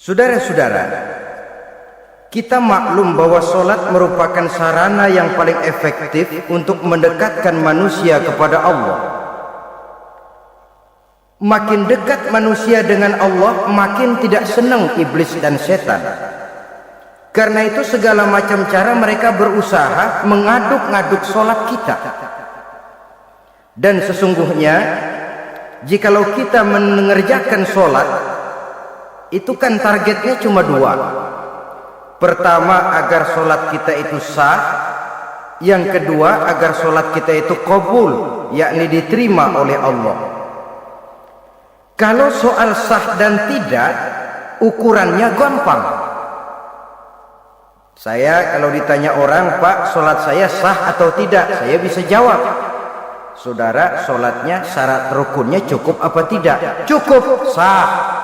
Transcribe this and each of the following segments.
Saudara-saudara, kita maklum bahwa sholat merupakan sarana yang paling efektif untuk mendekatkan manusia kepada Allah. Makin dekat manusia dengan Allah, makin tidak senang iblis dan setan. Karena itu segala macam cara mereka berusaha mengaduk-ngaduk sholat kita. Dan sesungguhnya, jikalau kita mengerjakan sholat, itu kan targetnya cuma dua. Pertama, agar sholat kita itu sah. Yang kedua, agar sholat kita itu qabul, yakni diterima oleh Allah. Kalau soal sah dan tidak, ukurannya gampang. Saya kalau ditanya orang, Pak, sholat saya sah atau tidak, saya bisa jawab. Saudara, sholatnya syarat rukunnya cukup apa tidak? Cukup, sah.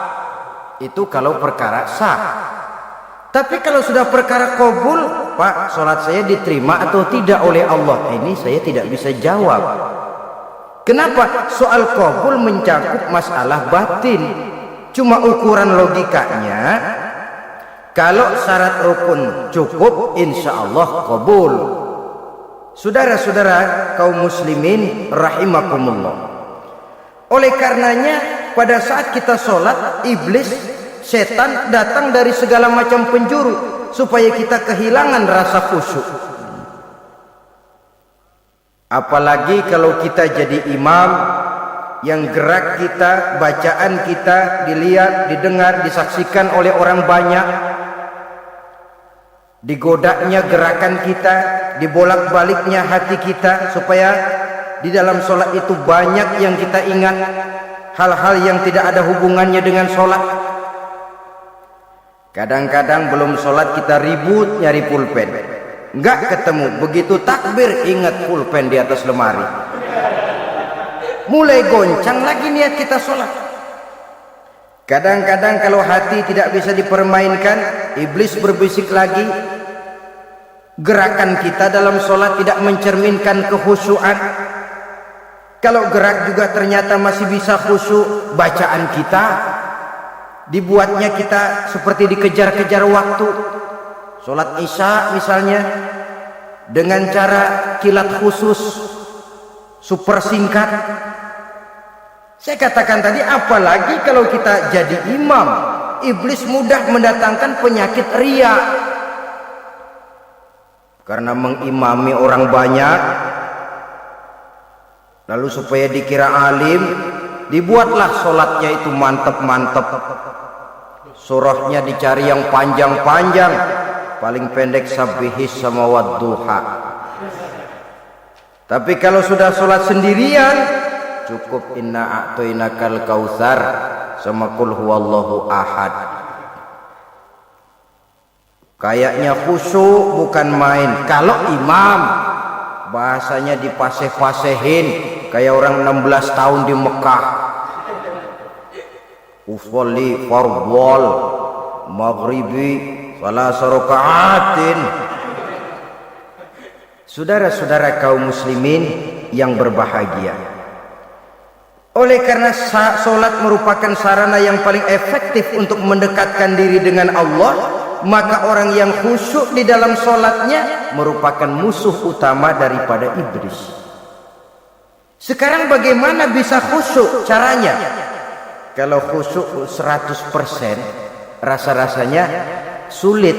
Itu kalau perkara sah. Tapi kalau sudah perkara qabul, Pak, sholat saya diterima atau tidak oleh Allah, ini saya tidak bisa jawab. Kenapa? Soal qabul mencakup masalah batin. Cuma ukuran logikanya, kalau syarat rukun cukup, insya Allah qabul. Saudara-saudara kaum muslimin rahimakumullah. Oleh karenanya, pada saat kita sholat, iblis, setan datang dari segala macam penjuru supaya kita kehilangan rasa khusyuk. Apalagi kalau kita jadi imam yang gerak kita, bacaan kita dilihat, didengar, disaksikan oleh orang banyak. Digodanya gerakan kita, dibolak-baliknya hati kita, supaya di dalam sholat itu banyak yang kita ingat, hal-hal yang tidak ada hubungannya dengan sholat. Kadang-kadang belum sholat kita ribut nyari pulpen, nggak ketemu. Begitu takbir ingat pulpen di atas lemari, mulai goncang lagi niat kita sholat. Kadang-kadang kalau hati tidak bisa dipermainkan, iblis berbisik lagi. Gerakan kita dalam sholat tidak mencerminkan kekhusyuan. Kalau gerak juga ternyata masih bisa khusyuk. Bacaan kita dibuatnya kita seperti dikejar-kejar waktu. Sholat isya misalnya, dengan cara kilat khusus, super singkat. Saya katakan tadi, apalagi kalau kita jadi imam, iblis mudah mendatangkan penyakit riya. Karena mengimami orang banyak, lalu supaya dikira alim, dibuatlah sholatnya itu mantep-mantep. Surahnya dicari yang panjang-panjang, paling pendek sabbihis sama wadduha. Tapi kalau sudah sholat sendirian, cukup inna a'toinakal kautsar sama qul huwallahu ahad. Kayaknya khusyuk bukan main. Kalau imam, bahasanya dipaseh-pasehin kayak orang 16 tahun di Mekah. Usolli fardhol maghribi salasa raka'atin. Saudara-saudara kaum muslimin yang berbahagia, oleh karena sholat merupakan sarana yang paling efektif untuk mendekatkan diri dengan Allah, maka orang yang khusyuk di dalam sholatnya merupakan musuh utama daripada iblis. Sekarang bagaimana bisa khusyuk caranya? Kalau khusyuk 100%, rasa-rasanya sulit.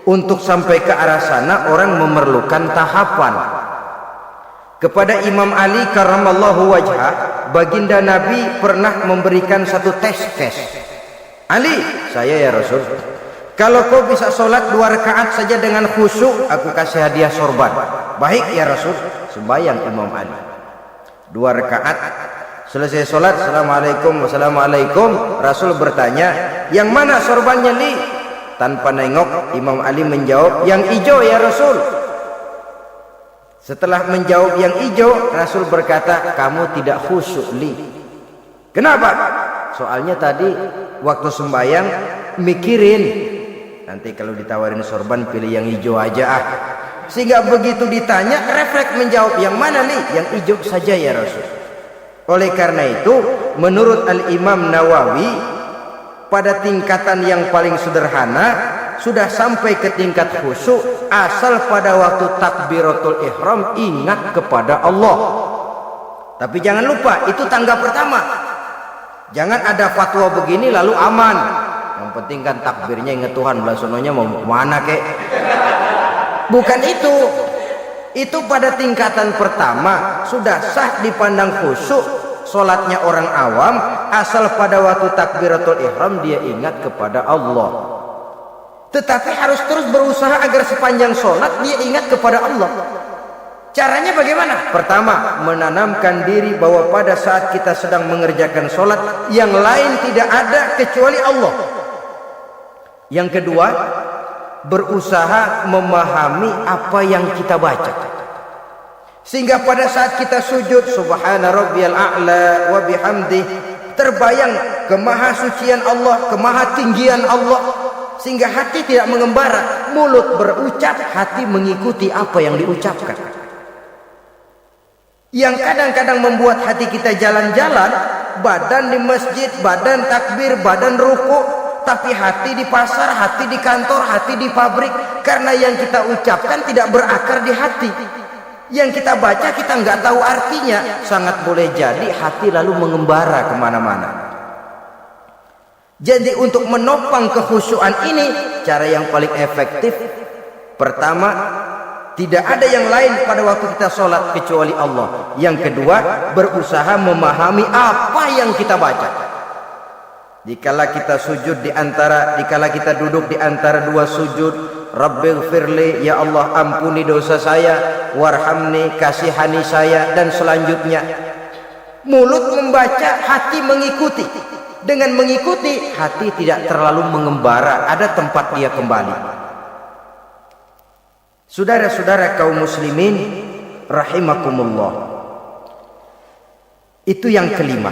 Untuk sampai ke arah sana orang memerlukan tahapan. Kepada Imam Ali karramallahu wajhah, baginda Nabi pernah memberikan satu tes. Ali, saya ya Rasul, kalau kau bisa sholat 2 rakaat saja dengan khusyuk, aku kasih hadiah sorban. Baik ya Rasul. Sembayang Imam Ali 2 rakaat, selesai sholat, assalamualaikum, wassalamualaikum. Rasul bertanya, yang mana sorbannya Li? Tanpa nengok, Imam Ali menjawab, yang hijau ya Rasul. Setelah menjawab yang hijau, Rasul berkata, kamu tidak khusyuk Li. Kenapa? Soalnya tadi waktu sembayang mikirin, nanti kalau ditawarin sorban pilih yang hijau aja ah. Sehingga begitu ditanya, refleks menjawab, yang mana nih? Yang hijau saja ya Rasul. Oleh karena itu, menurut Al-Imam Nawawi, pada tingkatan yang paling sederhana sudah sampai ke tingkat khusyuk asal pada waktu takbiratul ihram ingat kepada Allah. Tapi jangan lupa, itu tangga pertama. Jangan ada fatwa begini lalu aman. Yang penting kan takbirnya ingat Tuhan, belasononya mau kemana kek. Bukan itu. Itu pada tingkatan pertama sudah sah dipandang khusyuk solatnya orang awam asal pada waktu takbiratul ihram dia ingat kepada Allah. Tetapi harus terus berusaha agar sepanjang solat dia ingat kepada Allah. Caranya bagaimana? Pertama, menanamkan diri bahwa pada saat kita sedang mengerjakan sholat, yang lain tidak ada kecuali Allah. Yang kedua, berusaha memahami apa yang kita baca. Sehingga pada saat kita sujud, subhana rabbiyal a'la wa bihamdih, terbayang kemahasucian Allah, kemahatinggian Allah. Sehingga hati tidak mengembara, mulut berucap, hati mengikuti apa yang diucapkan. Yang kadang-kadang membuat hati kita jalan-jalan, badan di masjid, badan takbir, badan ruku, tapi hati di pasar, hati di kantor, hati di pabrik. Karena yang kita ucapkan tidak berakar di hati. Yang kita baca kita nggak tahu artinya. Sangat boleh jadi hati lalu mengembara kemana-mana. Jadi untuk menopang kekhusyuan ini, cara yang paling efektif, pertama, tidak ada yang lain pada waktu kita sholat kecuali Allah. Yang kedua, berusaha memahami apa yang kita baca. Dikala kita sujud dikala kita duduk di antara dua sujud, Rabbighfirli, ya Allah ampuni dosa saya, warhamni, kasihani saya, dan selanjutnya. Mulut membaca, hati mengikuti. Dengan mengikuti, hati tidak terlalu mengembara, ada tempat dia kembali. Saudara-saudara kaum muslimin rahimakumullah. Itu yang kelima.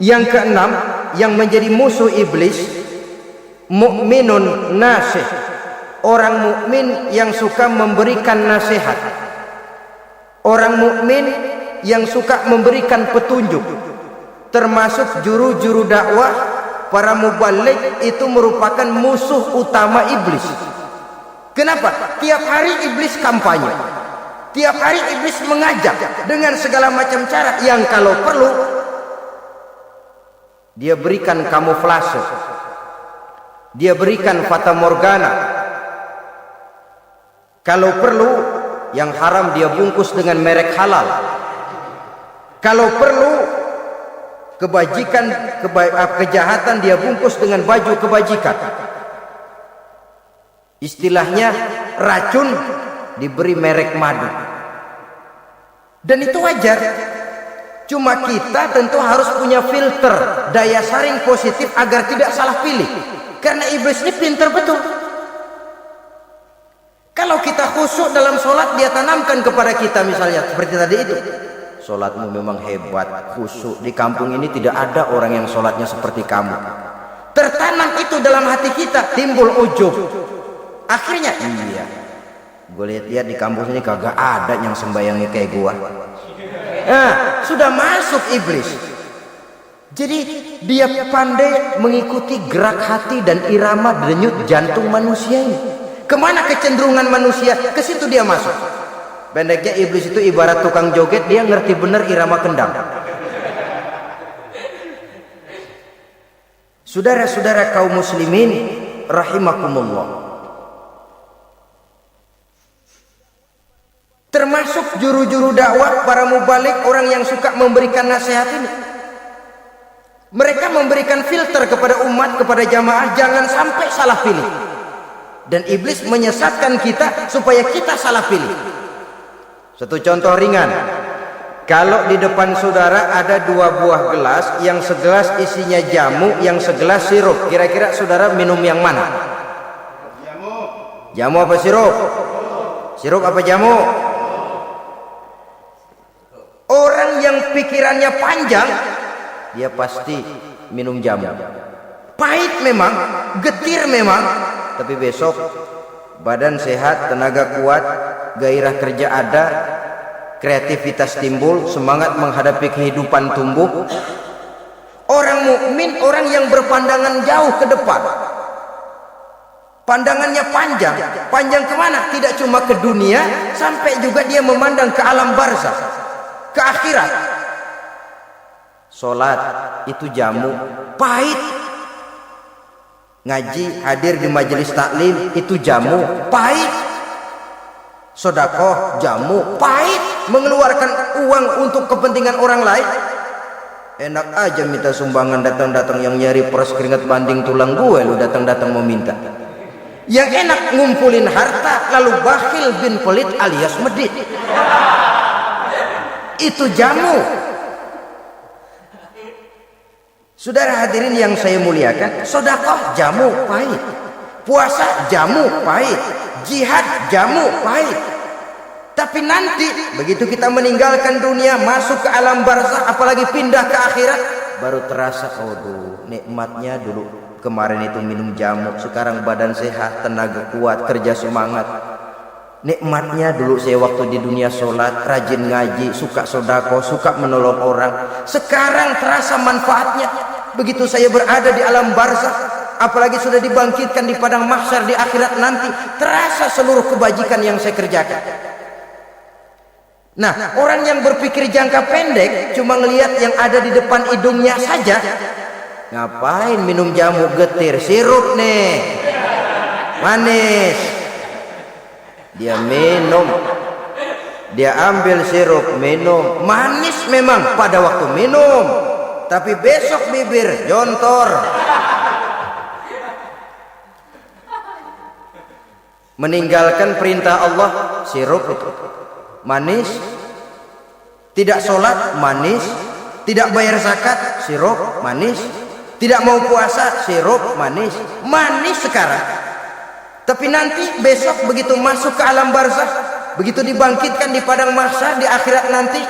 Yang keenam, yang menjadi musuh iblis, mukminun nasih. Orang mukmin yang suka memberikan nasihat. Orang mukmin yang suka memberikan petunjuk. Termasuk juru-juru dakwah, para mubaligh itu merupakan musuh utama iblis. Kenapa? Tiap hari iblis kampanye. Tiap hari iblis mengajak dengan segala macam cara yang kalau perlu dia berikan kamuflase. Dia berikan fata morgana. Kalau perlu yang haram dia bungkus dengan merek halal. Kalau perlu kejahatan dia bungkus dengan baju kebajikan. Istilahnya racun diberi merek madu. Dan itu wajar. Cuma kita tentu harus punya filter, daya saring positif agar tidak salah pilih. Karena iblis ini pintar betul. Kalau kita khusyuk dalam sholat, dia tanamkan kepada kita misalnya seperti tadi itu. Sholatmu memang hebat, khusyuk. Di kampung ini tidak ada orang yang sholatnya seperti kamu. Tertanam itu dalam hati kita, timbul ujub. Akhirnya iya, gue lihat di kampus ini kagak ada yang sembayangnya kayak gua. Nah, sudah masuk iblis. Jadi dia pandai mengikuti gerak hati dan irama denyut jantung manusia ini. Kemana kecenderungan manusia, ke situ dia masuk. Pendeknya iblis itu ibarat tukang joget, dia ngerti bener irama kendang. Saudara-saudara kaum muslimin rahimakumullah. Termasuk juru-juru dakwah, para mubaligh, orang yang suka memberikan nasihat ini. Mereka memberikan filter kepada umat, kepada jamaah, jangan sampai salah pilih. Dan iblis menyesatkan kita supaya kita salah pilih. Satu contoh ringan. Kalau di depan saudara ada dua buah gelas, yang segelas isinya jamu, yang segelas sirup, kira-kira saudara minum yang mana? Jamu apa sirup? Sirup apa jamu? Orang yang pikirannya panjang, dia pasti minum jamu. Pahit memang, getir memang, tapi besok badan sehat, tenaga kuat, gairah kerja ada, kreativitas timbul, semangat menghadapi kehidupan tumbuh. Orang mukmin orang yang berpandangan jauh ke depan. Pandangannya panjang. Panjang kemana? Tidak cuma ke dunia, sampai juga dia memandang ke alam barzakh, ke akhirat. Sholat itu jamu, pahit. Ngaji, hadir di majelis taklim itu jamu, pahit. Sedekah jamu, pahit. Mengeluarkan uang untuk kepentingan orang lain, enak aja minta sumbangan, datang-datang yang nyari peres keringat banding tulang gue, lu datang-datang mau minta. Yang enak ngumpulin harta lalu bakhil bin pelit alias medit. Itu jamu. Saudara hadirin yang saya muliakan, sedekah jamu pahit, puasa jamu pahit, jihad jamu pahit. Tapi nanti begitu kita meninggalkan dunia, masuk ke alam barzakh, apalagi pindah ke akhirat, baru terasa, aduh nikmatnya dulu kemarin itu minum jamu, sekarang badan sehat, tenaga kuat, kerja semangat. Nikmatnya dulu saya waktu di dunia sholat, rajin ngaji, suka sedekah, suka menolong orang. Sekarang terasa manfaatnya begitu saya berada di alam barzakh, apalagi sudah dibangkitkan di padang mahsyar di akhirat nanti, terasa seluruh kebajikan yang saya kerjakan. Nah, orang yang berpikir jangka pendek cuma ngelihat yang ada di depan hidungnya saja. Ngapain minum jamu getir, sirup nih manis, dia minum, dia ambil sirup minum, manis memang pada waktu minum, tapi besok bibir jontor. Meninggalkan perintah Allah, sirup itu manis. Tidak sholat, manis. Tidak bayar zakat, sirup manis. Tidak mau puasa, sirup manis. Manis sekarang. Tapi nanti besok begitu masuk ke alam barzakh, begitu dibangkitkan di padang mahsyar di akhirat nanti,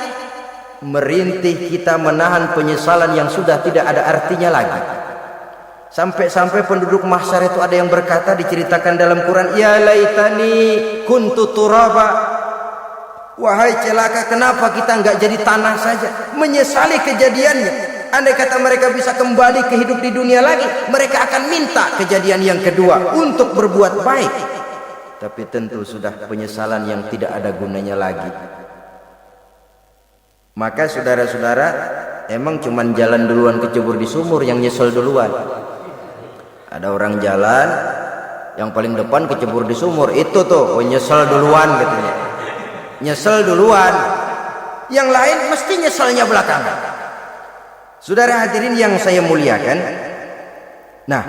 merintih kita menahan penyesalan yang sudah tidak ada artinya lagi. Sampai-sampai penduduk mahsyar itu ada yang berkata, diceritakan dalam Quran, ya laitani kuntu turaba. Wahai celaka, kenapa kita nggak jadi tanah saja? Menyesali kejadiannya. Andai kata mereka bisa kembali ke hidup di dunia lagi, mereka akan minta kejadian yang kedua untuk berbuat baik. Tapi tentu sudah penyesalan yang tidak ada gunanya lagi. Maka saudara-saudara, emang cuman jalan duluan kecebur di sumur yang nyesel duluan. Ada orang jalan yang paling depan kecebur di sumur, itu tuh nyesel duluan katanya. Nyesel duluan, yang lain mesti nyeselnya belakangan. Saudara hadirin yang saya muliakan, nah,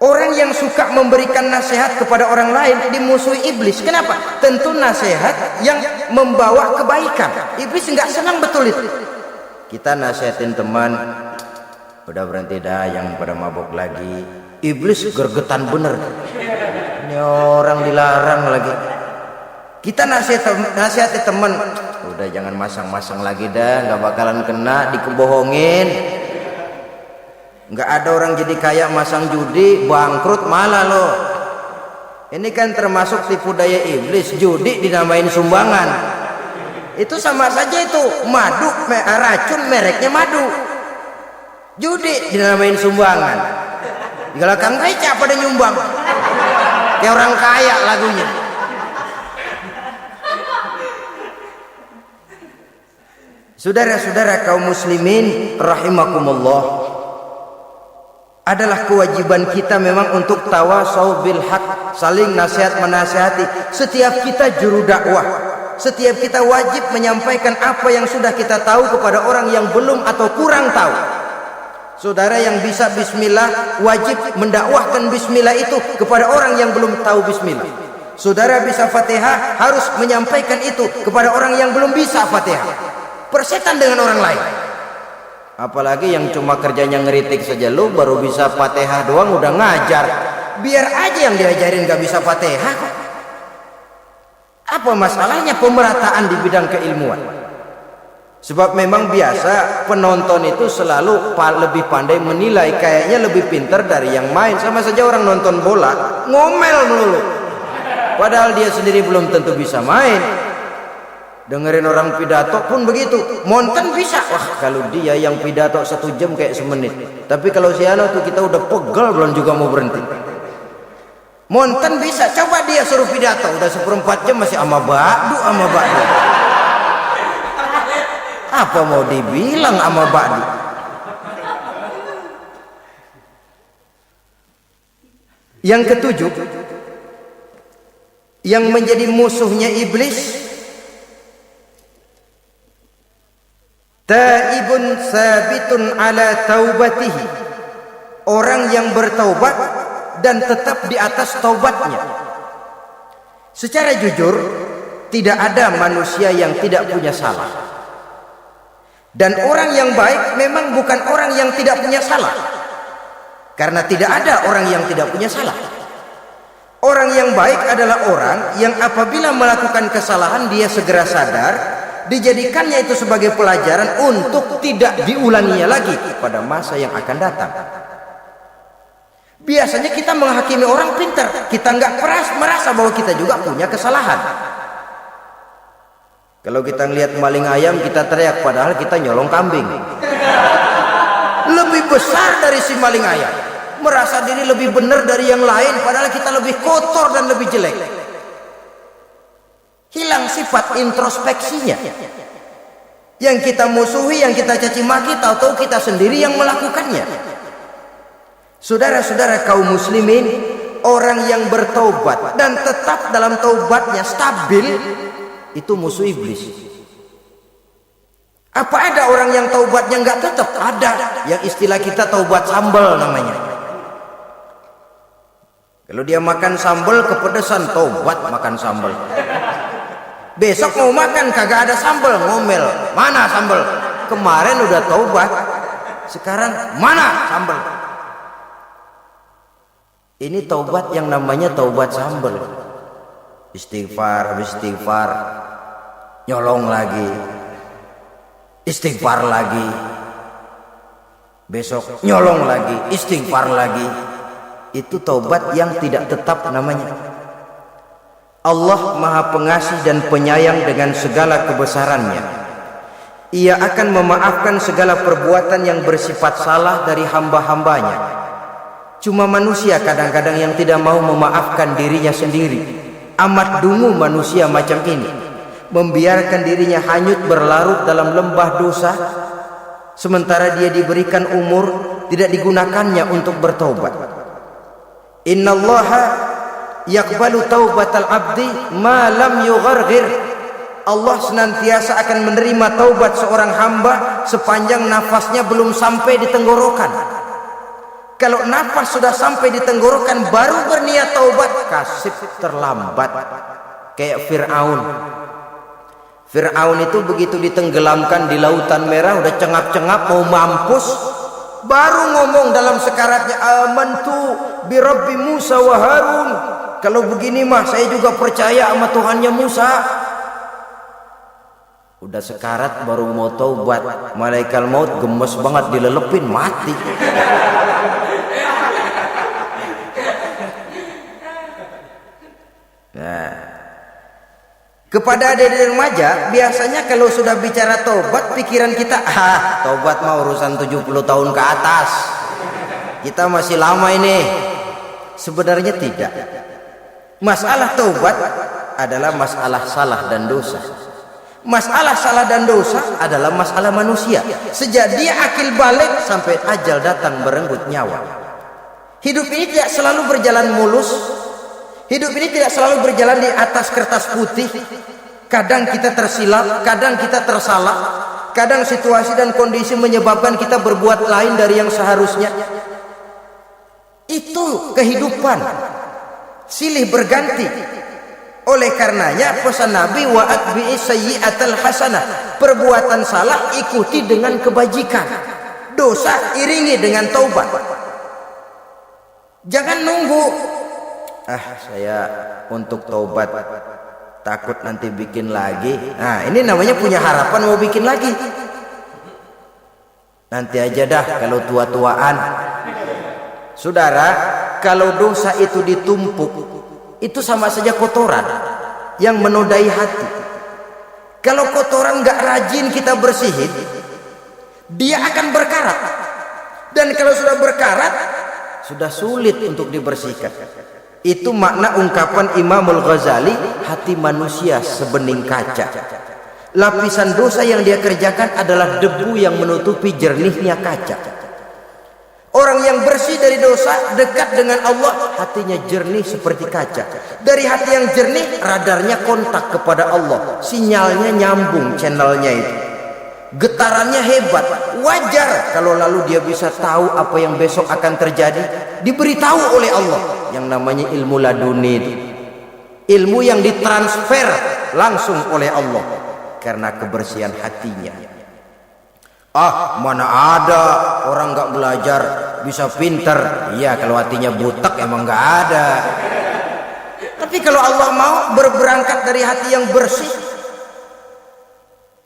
orang yang suka memberikan nasihat kepada orang lain dimusuhi iblis. Kenapa? Tentu nasihat yang membawa kebaikan. Iblis nggak senang betul itu. Kita nasihatin teman, udah berhenti dah yang pada mabok lagi. Iblis gergetan bener, ini orang dilarang lagi. Kita nasihati teman, udah jangan masang-masang lagi dah, nggak bakalan kena, dikebohongin. Nggak ada orang jadi kaya masang judi, bangkrut malah loh. Ini kan termasuk tipu daya iblis, judi dinamain sumbangan. Itu sama saja itu madu, racun mereknya madu. Judi dinamain sumbangan. Di belakang beca pada nyumbang, kayak orang kaya lagunya. Saudara-saudara kaum muslimin rahimakumullah, adalah kewajiban kita memang untuk tawasau bil haq, saling nasihat menasihati. Setiap kita juru dakwah, setiap kita wajib menyampaikan apa yang sudah kita tahu kepada orang yang belum atau kurang tahu. Saudara yang bisa bismillah wajib mendakwahkan bismillah itu kepada orang yang belum tahu bismillah. Saudara bisa Fatihah harus menyampaikan itu kepada orang yang belum bisa Fatihah. Persetan dengan orang lain. Apalagi yang cuma kerjanya ngeritik saja, lu baru bisa Fatihah doang udah ngajar. Biar aja yang diajarin gak bisa Fatihah. Apa masalahnya pemerataan di bidang keilmuan? Sebab memang biasa penonton itu selalu lebih pandai menilai, kayaknya lebih pintar dari yang main. Sama saja orang nonton bola ngomel melulu, padahal dia sendiri belum tentu bisa main. Dengerin orang pidato pun begitu. Monten bisa. Wah, kalau dia yang pidato 1 jam kayak semenit. Tapi kalau si Ano tuh kita udah pegel belum juga mau berhenti. Monten bisa. Coba dia suruh pidato udah 1/4 jam masih ama ba'du. Apa mau dibilang ama ba'du? Yang ketujuh, yang menjadi musuhnya iblis, taibun sabitun ala taubatihi, orang yang bertaubat dan tetap di atas taubatnya. Secara jujur, tidak ada manusia yang tidak punya salah, dan orang yang baik memang bukan orang yang tidak punya salah. Karena tidak ada orang yang tidak punya salah. Orang yang baik adalah orang yang apabila melakukan kesalahan dia segera sadar, dijadikannya itu sebagai pelajaran untuk tidak diulanginya lagi pada masa yang akan datang. Biasanya kita menghakimi orang pintar, kita nggak merasa bahwa kita juga punya kesalahan. Kalau kita ngelihat maling ayam kita teriak, padahal kita nyolong kambing. Lebih besar dari si maling ayam, merasa diri lebih benar dari yang lain, padahal kita lebih kotor dan lebih jelek. Hilang sifat introspeksinya. Yang kita musuhi, yang kita caci maki, tahu-tahu kita sendiri yang melakukannya. Saudara-saudara kaum muslimin, orang yang bertaubat dan tetap dalam taubatnya stabil, itu musuh iblis. Apa ada orang yang taubatnya nggak tetap? Ada. Yang istilah kita taubat sambal namanya. Kalau dia makan sambal kepedesan, taubat makan sambal. Besok mau makan kagak ada sambal, ngomel. Mana sambal? Kemarin udah taubat, sekarang mana sambal? Ini taubat yang namanya taubat sambal. Istighfar, istighfar, nyolong lagi, istighfar lagi, besok nyolong lagi, istighfar lagi. Itu taubat yang tidak tetap namanya. Allah Maha Pengasih dan Penyayang dengan segala kebesarannya. Ia akan memaafkan segala perbuatan yang bersifat salah dari hamba-hambanya. Cuma manusia kadang-kadang yang tidak mau memaafkan dirinya sendiri. Amat dungu manusia macam ini, membiarkan dirinya hanyut berlarut dalam lembah dosa, sementara dia diberikan umur tidak digunakannya untuk bertaubat. Innallaha yaqbalu taubatal abdi ma lam yugharghir. Allah senantiasa akan menerima taubat seorang hamba sepanjang nafasnya belum sampai di tenggorokan. Kalau nafas sudah sampai di tenggorokan baru berniat taubat, kasih terlambat. Kayak Fir'aun. Fir'aun itu begitu ditenggelamkan di lautan merah, udah cengap-cengap mau mampus, baru ngomong dalam sekaratnya, amantu bi Rabbi Musa wa Harun. Kalau begini mah saya juga percaya sama Tuhannya Musa. Udah sekarat baru mau taubat, malaikat maut gemes banget dilelepin, mati. Nah, kepada adik-adik remaja, biasanya kalau sudah bicara taubat, pikiran kita, taubat mah urusan 70 tahun ke atas. Kita masih lama ini. Sebenarnya tidak. Masalah taubat adalah masalah salah dan dosa. Masalah salah dan dosa adalah masalah manusia. Sejak dia akil balik sampai ajal datang berenggut nyawa. Hidup ini tidak selalu berjalan mulus. Hidup ini tidak selalu berjalan di atas kertas putih. Kadang kita tersilap, kadang kita tersalah, kadang situasi dan kondisi menyebabkan kita berbuat lain dari yang seharusnya. Itu kehidupan, silih berganti. Oleh karenanya pesan Nabi, wa atbi'i sayyi'atal hasanah, perbuatan salah ikuti dengan kebajikan, dosa iringi dengan taubat. Jangan nunggu, saya untuk taubat takut nanti bikin lagi. Nah, ini namanya punya harapan mau bikin lagi. Nanti aja dah kalau tua-tuaan. Saudara, kalau dosa itu ditumpuk, itu sama saja kotoran yang menodai hati. Kalau kotoran nggak rajin kita bersihin, dia akan berkarat. Dan kalau sudah berkarat, sudah sulit untuk dibersihkan. Itu makna ungkapan Imamul Ghazali, hati manusia sebening kaca. Lapisan dosa yang dia kerjakan adalah debu yang menutupi jernihnya kaca. Orang yang bersih dari dosa, dekat dengan Allah, hatinya jernih seperti kaca. Dari hati yang jernih, radarnya kontak kepada Allah, sinyalnya nyambung channelnya itu. Getarannya hebat. Wajar kalau lalu dia bisa tahu apa yang besok akan terjadi, diberitahu oleh Allah, yang namanya ilmu laduni itu. Ilmu yang ditransfer langsung oleh Allah karena kebersihan hatinya. Mana ada orang nggak belajar bisa pinter? Iya, kalau hatinya butek emang nggak ada. Tapi kalau Allah mau berberangkat dari hati yang bersih,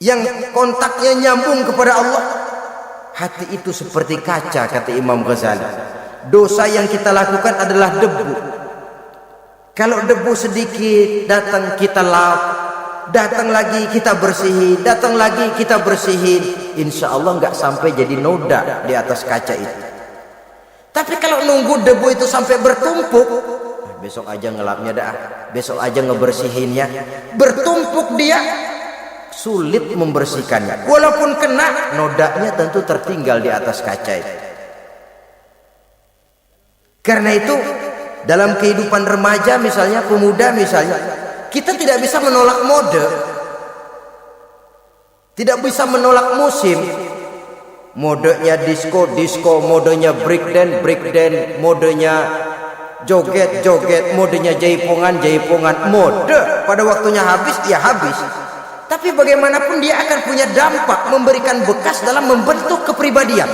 yang kontaknya nyambung kepada Allah, hati itu seperti kaca, kata Imam Ghazali. Dosa yang kita lakukan adalah debu. Kalau debu sedikit datang, kita lap, datang lagi kita bersihin, datang lagi kita bersihin, insya Allah nggak sampai jadi noda di atas kaca itu. Tapi kalau nunggu debu itu sampai bertumpuk, besok aja ngelapnya dah, besok aja ngebersihinnya, bertumpuk dia, sulit membersihkannya. Walaupun kena, nodanya tentu tertinggal di atas kaca itu. Karena itu dalam kehidupan remaja misalnya, pemuda misalnya, kita tidak bisa menolak mode, tidak bisa menolak musim. Modenya disco, modenya breakdance, modenya joget, modenya jaipongan, mode pada waktunya habis, ya habis. Tapi bagaimanapun dia akan punya dampak, memberikan bekas dalam membentuk kepribadian.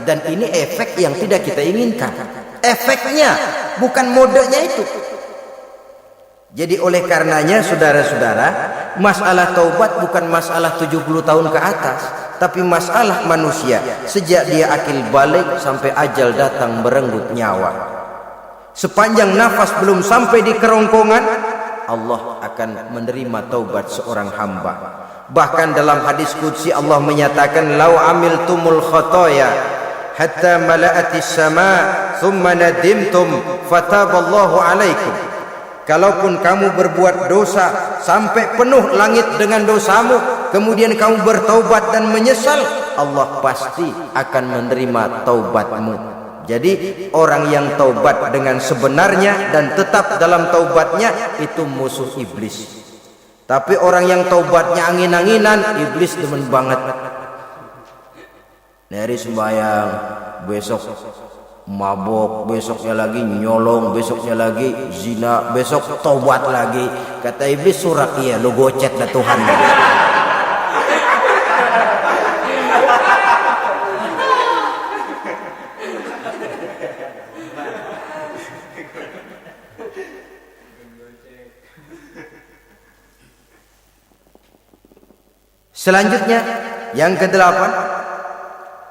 Dan ini efek yang tidak kita inginkan. Efeknya bukan modenya itu. Jadi oleh karenanya saudara-saudara, masalah taubat bukan masalah 70 tahun ke atas, tapi masalah manusia sejak dia akil balik sampai ajal datang merenggut nyawa. Sepanjang nafas belum sampai di kerongkongan, Allah akan menerima taubat seorang hamba. Bahkan dalam hadis qudsi Allah menyatakan, "Lau amiltumul khotoya hatta mala'atis sama thumma nadimtum fataballahu alaikum." Kalaupun kamu berbuat dosa sampai penuh langit dengan dosamu, kemudian kamu bertaubat dan menyesal, Allah pasti akan menerima taubatmu. Jadi orang yang taubat dengan sebenarnya dan tetap dalam taubatnya itu musuh iblis. Tapi orang yang taubatnya angin-anginan, iblis demen banget. Dari sembahyang, besok mabok, besoknya lagi nyolong, besoknya lagi zina, besok taubat lagi. Kata iblis, surat iya lu gocet dah Tuhan. Selanjutnya yang ke-8,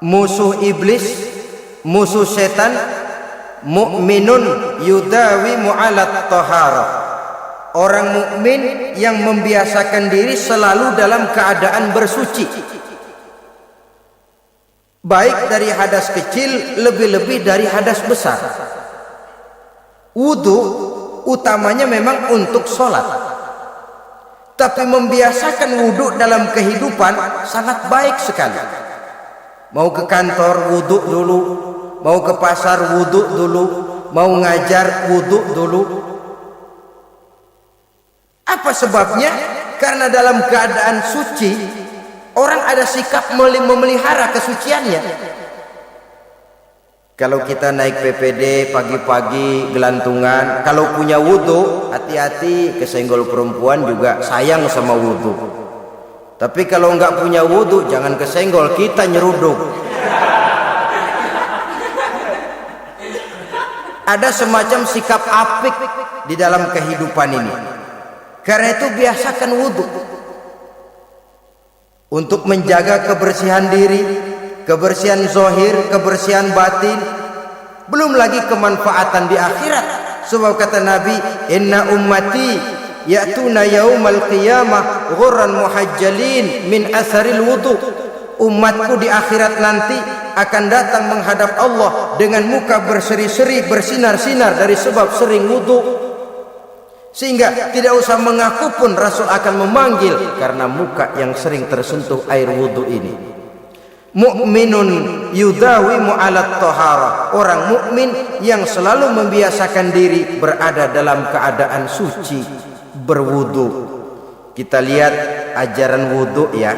musuh iblis, musuh setan, mukminun yudawimu ala taharah. Orang mukmin yang membiasakan diri selalu dalam keadaan bersuci, baik dari hadas kecil, lebih-lebih dari hadas besar. Wudu utamanya memang untuk sholat, tapi membiasakan wudu dalam kehidupan sangat baik sekali. Mau ke kantor wudu dulu, mau ke pasar wudu dulu, mau ngajar wudu dulu. Apa sebabnya? Karena dalam keadaan suci, orang ada sikap memelihara kesuciannya. Kalau kita naik PPD pagi-pagi gelantungan, kalau punya wudu, hati-hati kesenggol perempuan juga sayang sama wudu. Tapi kalau nggak punya wudu, jangan kesenggol, kita nyeruduk. Ada semacam sikap apik di dalam kehidupan ini. Karena itu biasakan wudu untuk menjaga kebersihan diri, kebersihan zahir, kebersihan batin, belum lagi kemanfaatan di akhirat. Sebab kata Nabi, "Inna ummati ya'tuna yaumal qiyamah ghurran muhajjalin min atharil wudu. Umatku di akhirat nanti akan datang menghadap Allah dengan muka berseri-seri, bersinar-sinar dari sebab sering wudu. Sehingga tidak usah mengaku pun Rasul akan memanggil karena muka yang sering tersentuh air wudu ini. Mu'minun yudawimu ala tahara. Orang mukmin yang selalu membiasakan diri berada dalam keadaan suci, berwudu. Kita lihat ajaran wudu ya.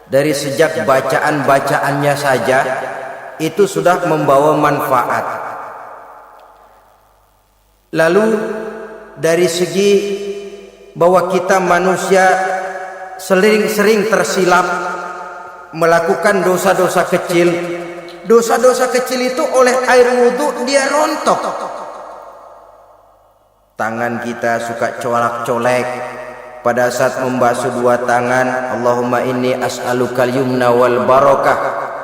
Dari sejak bacaan-bacaannya saja itu sudah membawa manfaat. Lalu dari segi bahwa kita manusia sering tersilap melakukan dosa-dosa kecil. Dosa-dosa kecil itu oleh air wudu dia rontok. Tangan kita suka colak-colek pada saat membasuh dua tangan. Allahumma inni as'alukal yumna wal barakah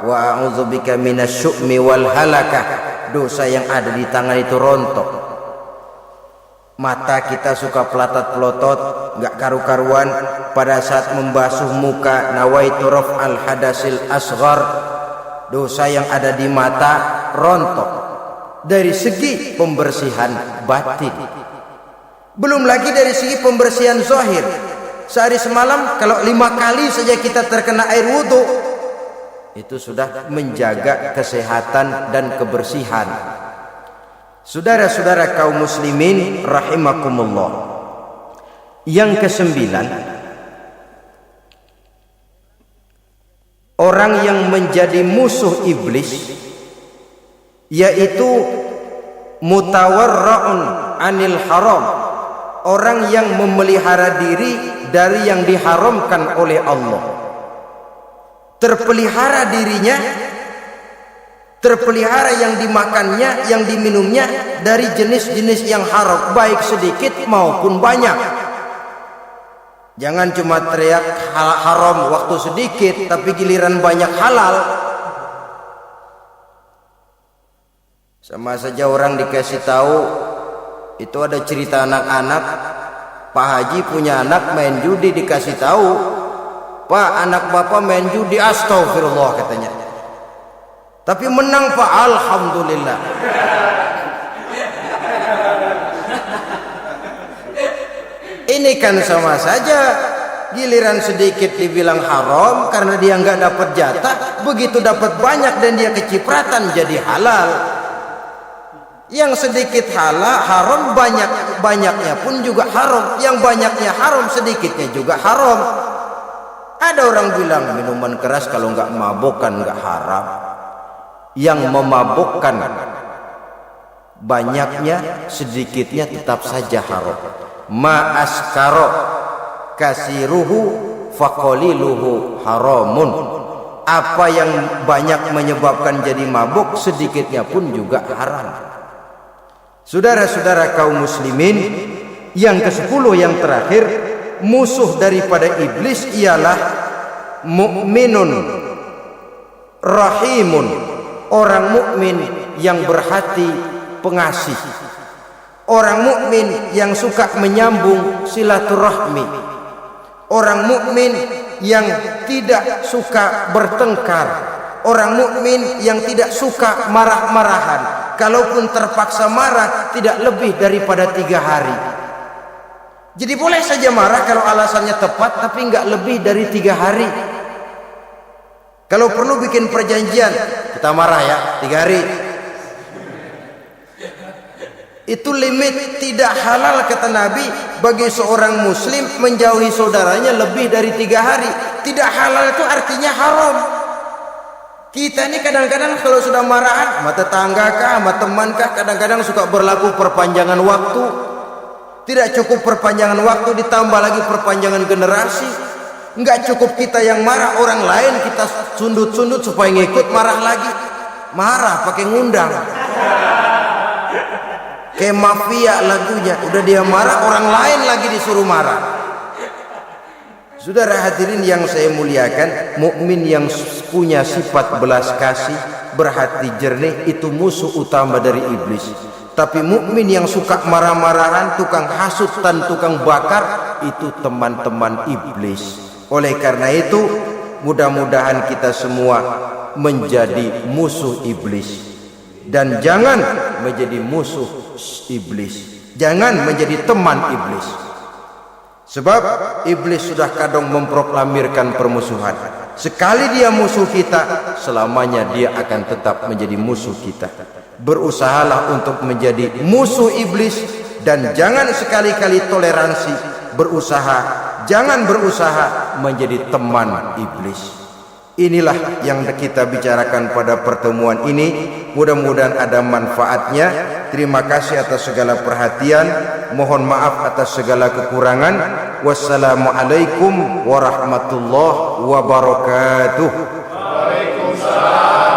wa a'udzubika minasyu'mi wal halakah. Dosa yang ada di tangan itu rontok. Mata kita suka pelatat-pelotot, enggak karu-karuan pada saat membasuh muka. Nawaitu raf'al hadasil asghar. Dosa yang ada di mata rontok dari segi pembersihan batin. Belum lagi dari segi pembersihan zahir. Sehari semalam kalau 5 kali saja kita terkena air wudu, itu sudah menjaga kesehatan dan kebersihan. Saudara-saudara kaum muslimin rahimakumullah. Yang kesembilan, orang yang menjadi musuh iblis yaitu mutawarra'un anil haram. Orang yang memelihara diri dari yang diharamkan oleh Allah. Terpelihara dirinya, terpelihara yang dimakannya, yang diminumnya dari jenis-jenis yang haram, baik sedikit maupun banyak. Jangan cuma teriak haram waktu sedikit tapi giliran banyak halal. Sama saja orang dikasih tahu, itu ada cerita anak-anak, Pak Haji punya anak main judi, dikasih tahu, Pak, anak bapak main judi, astagfirullah katanya. Tapi menang Pak, alhamdulillah. Ini kan sama saja, giliran sedikit dibilang haram karena dia nggak dapat jatah, begitu dapat banyak dan dia kecipratan jadi halal. Yang sedikit haram, banyaknya pun juga haram. Yang banyaknya haram, sedikitnya juga haram. Ada orang bilang minuman keras kalau nggak mabokkan nggak haram. Yang memabokkan banyaknya, sedikitnya tetap saja haram. Ma askaro kasiruhu faqaliluhu haramun. Apa yang banyak menyebabkan jadi mabuk, sedikitnya pun juga haram. Saudara-saudara kaum muslimin, yang ke-10 yang terakhir, musuh daripada iblis ialah mukminun rahimun. Orang mukmin yang berhati pengasih. Orang mukmin yang suka menyambung silaturahmi. Orang mukmin yang tidak suka bertengkar. Orang mukmin yang tidak suka marah-marahan. Kalaupun terpaksa marah, tidak lebih daripada 3 hari. Jadi boleh saja marah kalau alasannya tepat, tapi nggak lebih dari 3 hari. Kalau perlu bikin perjanjian, kita marah ya 3 hari. Itu limit. Tidak halal kata Nabi bagi seorang muslim menjauhi saudaranya lebih dari 3 hari. Tidak halal itu artinya haram. Kita ini kadang-kadang kalau sudah marahan sama tetangga kah, sama teman kah, kadang-kadang suka berlaku perpanjangan waktu. Tidak cukup perpanjangan waktu, ditambah lagi perpanjangan generasi. Enggak cukup kita yang marah, orang lain kita sundut-sundut supaya ngikut marah lagi. Marah pakai ngundang. Kayak mafia lagunya, udah dia marah, orang lain lagi disuruh marah. Saudara hadirin yang saya muliakan, mukmin yang punya sifat belas kasih, berhati jernih, itu musuh utama dari iblis. Tapi mukmin yang suka marah-marahan, tukang hasut dan tukang bakar, itu teman-teman iblis. Oleh karena itu, mudah-mudahan kita semua menjadi musuh iblis, dan jangan menjadi musuh iblis, jangan menjadi teman iblis. Sebab iblis sudah kadang memproklamirkan permusuhan. Sekali dia musuh kita, selamanya dia akan tetap menjadi musuh kita. Berusahalah untuk menjadi musuh iblis, dan jangan sekali-kali toleransi. Jangan berusaha menjadi teman iblis. Inilah yang kita bicarakan pada pertemuan ini. Mudah-mudahan ada manfaatnya. Terima kasih atas segala perhatian. Mohon maaf atas segala kekurangan. Wassalamualaikum warahmatullahi wabarakatuh. Waalaikumsalam.